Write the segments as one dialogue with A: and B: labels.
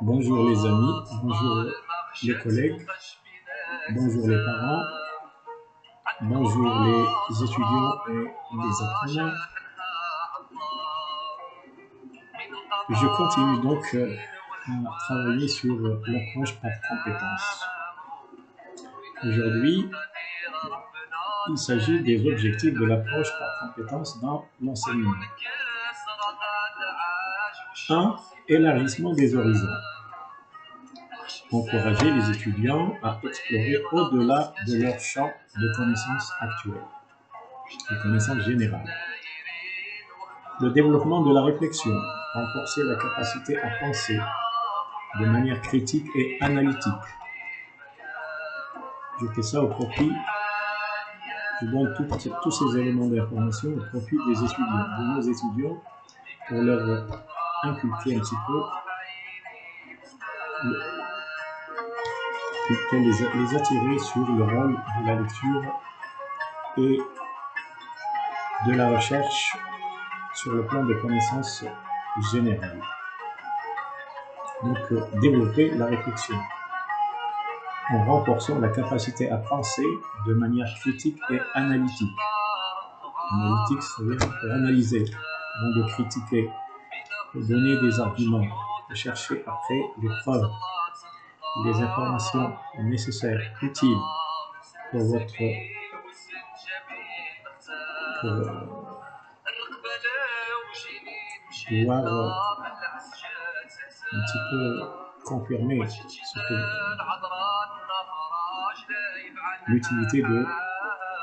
A: Bonjour les amis, bonjour les collègues, bonjour les parents, bonjour les étudiants et les apprenants. Je continue donc à travailler sur l'approche par compétences. Aujourd'hui, il s'agit des objectifs de l'approche par compétences dans l'enseignement. 1. Élargissement des horizons. Encourager les étudiants à explorer au-delà de leur champ de connaissances actuelles, de connaissances générales. Le développement de la réflexion, renforcer la capacité à penser de manière critique et analytique. Je fais ça au profit, je donne tous ces éléments d'information au profit des étudiants, de nos étudiants, pour leur inculquer un petit peu, pour les attirer sur le rôle de la lecture et de la recherche sur le plan des connaissances générales. Donc, développer la réflexion en renforçant la capacité à penser de manière critique et analytique. Analytique, c'est-à-dire pour analyser, avant de critiquer, pour donner des arguments, pour chercher après les preuves, les informations nécessaires, utiles pour votre pouvoir un petit peu confirmer l'utilité de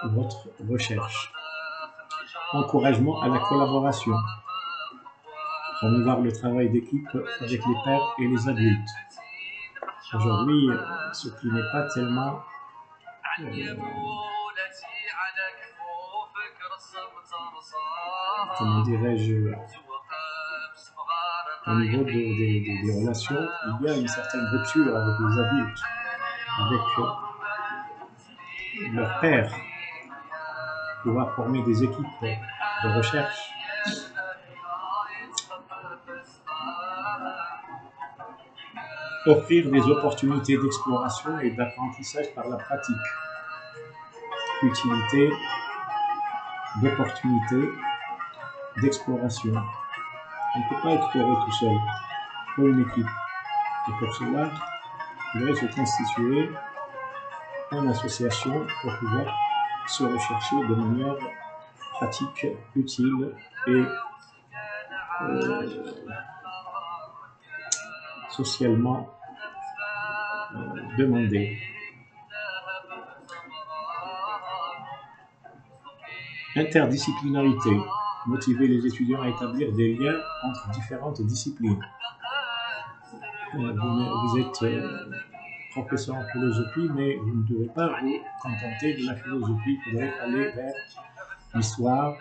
A: votre recherche. Encouragement à la collaboration. Promouvoir le travail d'équipe avec les pairs et les adultes. Aujourd'hui, ce qui n'est pas tellement comment dirais-je, au niveau des relations, il y a une certaine rupture avec les adultes, avec leurs pairs, pouvoir former des équipes de recherche. Offrir des opportunités d'exploration et d'apprentissage par la pratique. Utilité d'opportunités d'exploration. On ne peut pas explorer tout seul, il faut une équipe. Et pour cela, il devrait se constituer en association pour pouvoir se rechercher de manière pratique, utile et socialement demandée. Interdisciplinarité, motiver les étudiants à établir des liens entre différentes disciplines. Vous êtes professeur en philosophie, mais vous ne devez pas vous contenter de la philosophie, vous devez aller vers l'histoire,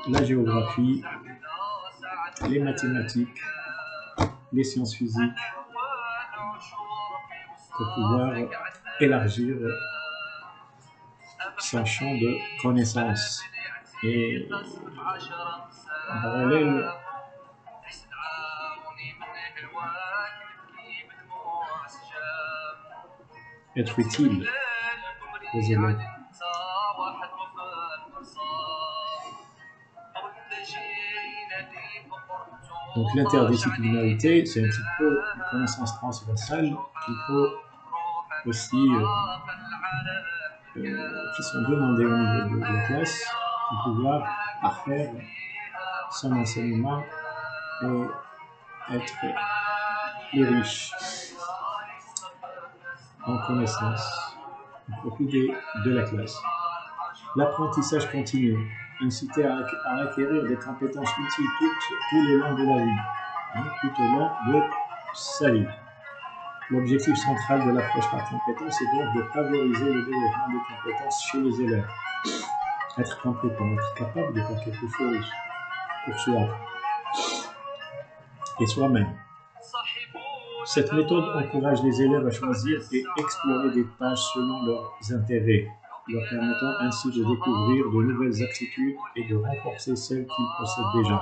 A: la géographie, les mathématiques, les sciences physiques, pour pouvoir élargir son champ de connaissances. Et en parallèle, être utile aux élèves. Donc l'interdisciplinarité, c'est un petit peu une connaissance transversale qu'il faut aussi, qui sont demandées au niveau de la classe pour pouvoir parfaire son enseignement et être plus riche en connaissances au profit de la classe. L'apprentissage continu, inciter à acquérir des compétences utiles tout le long de la vie, tout au long de sa vie. L'objectif central de l'approche par compétences est donc de favoriser le développement des compétences chez les élèves. Être compétent, être capable de faire quelque chose pour soi et soi-même. Cette méthode encourage les élèves à choisir et explorer des tâches selon leurs intérêts, leur permettant ainsi de découvrir de nouvelles aptitudes et de renforcer celles qu'ils possèdent déjà.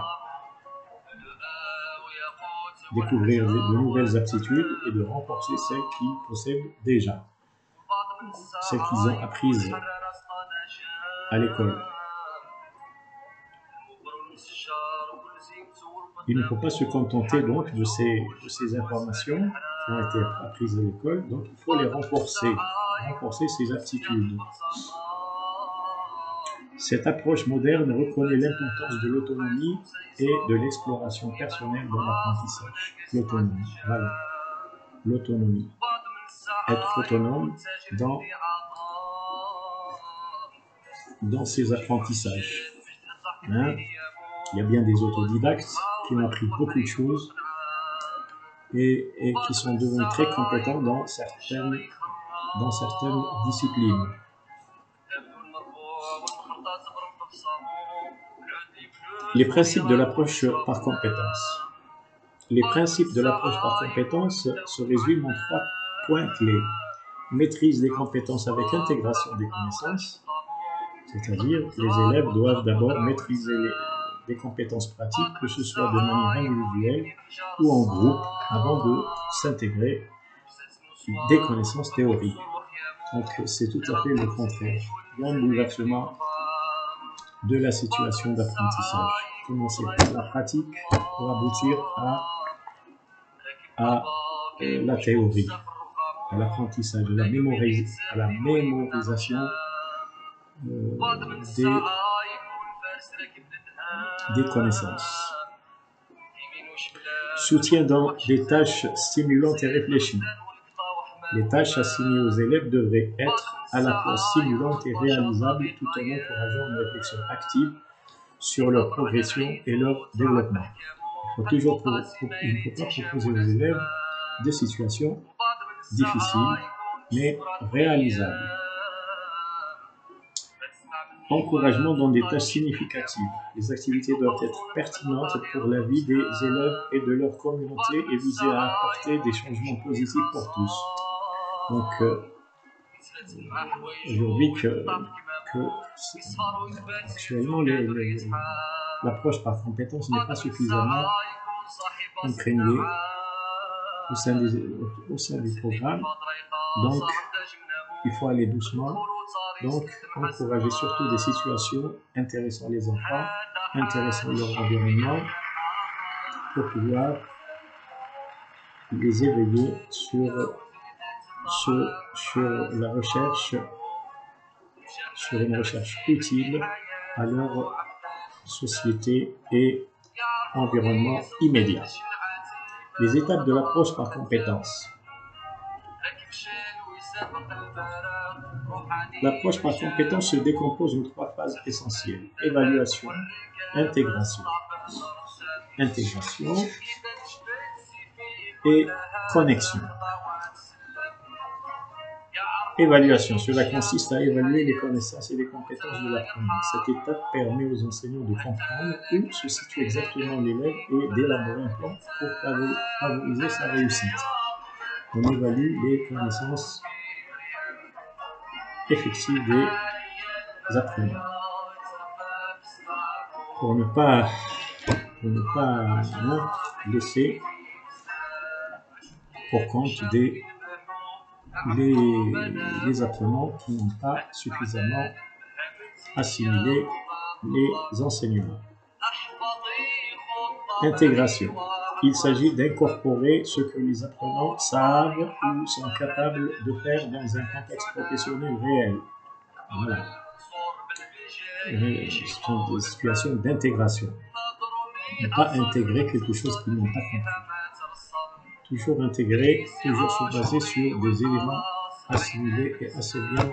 A: découvrir de nouvelles aptitudes et de renforcer celles qu'ils possèdent déjà, celles qu'ils ont apprises à l'école. Il ne faut pas se contenter donc de ces informations qui ont été apprises à l'école, donc il faut les renforcer ces aptitudes. Cette approche moderne reconnaît l'importance de l'autonomie et de l'exploration personnelle dans l'apprentissage. L'autonomie, voilà. L'autonomie. Être autonome dans ses apprentissages. Hein? Il y a bien des autodidactes qui ont appris beaucoup de choses et qui sont devenus très compétents dans certaines disciplines. Les principes de l'approche par compétence. Les principes de l'approche par compétence se résument en 3 points clés. Maîtrise des compétences avec intégration des connaissances, c'est-à-dire que les élèves doivent d'abord maîtriser des compétences pratiques, que ce soit de manière individuelle ou en groupe, avant de s'intégrer des connaissances théoriques. Donc c'est tout à fait le contraire. Il y a un bouleversement de la situation d'apprentissage. Commencer par la pratique pour aboutir à la théorie, à l'apprentissage, à la mémorisation des connaissances. Soutien dans des tâches stimulantes et réfléchies. Les tâches assignées aux élèves devraient être à la fois stimulantes et réalisables tout en encourageant une réflexion active sur leur progression et leur développement. Il ne faut pas proposer aux élèves des situations difficiles, mais réalisables. Encouragement dans des tâches significatives. Les activités doivent être pertinentes pour la vie des élèves et de leur communauté et viser à apporter des changements positifs pour tous. Donc, aujourd'hui, actuellement, l'approche par compétence n'est pas suffisamment imprégnée au sein du programme. Donc, il faut aller doucement. Donc, encourager surtout des situations intéressant les enfants, intéressant leur environnement, pour pouvoir les éveiller sur la recherche, sur une recherche utile à leur société et environnement immédiat. Les étapes de l'approche par compétences. L'approche par compétence se décompose en 3 phases essentielles. Évaluation, intégration et connexion. Évaluation, cela consiste à évaluer les connaissances et les compétences de l'apprenant. Cette étape permet aux enseignants de comprendre où se situe exactement l'élève et d'élaborer un plan pour favoriser sa réussite. On évalue les connaissances effectives des apprenants pour ne pas laisser pour compte les apprenants qui n'ont pas suffisamment assimilé les enseignements. Intégration. Il s'agit d'incorporer ce que les apprenants savent ou sont capables de faire dans un contexte professionnel réel. Voilà. Ce sont des situations d'intégration. Ne pas intégrer quelque chose qu'ils n'ont pas compris. Toujours intégrer, toujours se baser sur des éléments assimilés et assez bien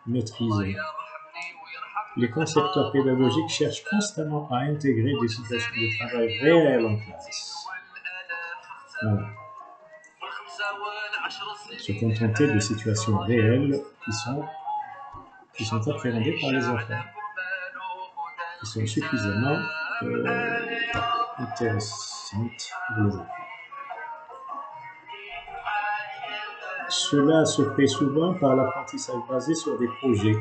A: maîtrisés. Les concepteurs pédagogiques cherchent constamment à intégrer des situations de travail réelles en classe. Voilà. Se contenter de situations réelles qui sont appréhendées par les enfants, qui sont suffisamment intéressantes pour les enfants. Cela se fait souvent par l'apprentissage basé sur des projets.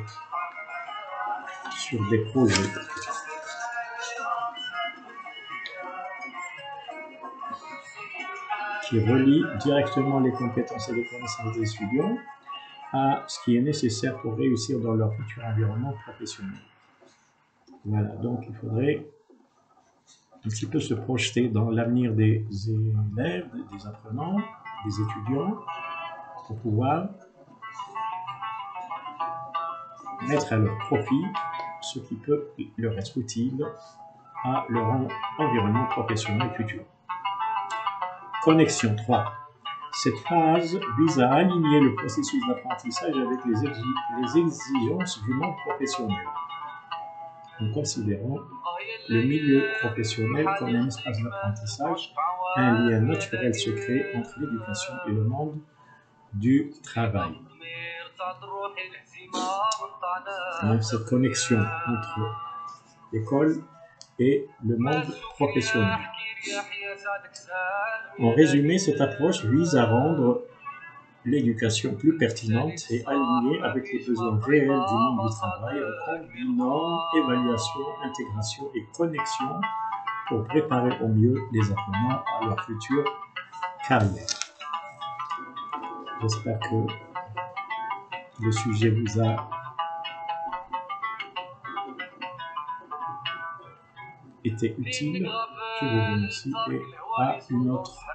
A: qui relie directement les compétences et les connaissances des étudiants à ce qui est nécessaire pour réussir dans leur futur environnement professionnel. Voilà, donc il faudrait un petit peu se projeter dans l'avenir des élèves, des apprenants, des étudiants, pour pouvoir mettre à leur profit ce qui peut leur être utile à leur environnement professionnel futur. Connexion 3. Cette phase vise à aligner le processus d'apprentissage avec les exigences du monde professionnel, en considérant le milieu professionnel comme un espace d'apprentissage, un lien naturel se crée entre l'éducation et le monde du travail. Donc, cette connexion entre l'école et le monde professionnel. En résumé, cette approche vise à rendre l'éducation plus pertinente et alignée avec les besoins réels du monde du travail en combinant évaluation, intégration et connexion pour préparer au mieux les apprenants à leur future carrière. J'espère que le sujet vous a été utile. Je vous remercie et à une autre fois.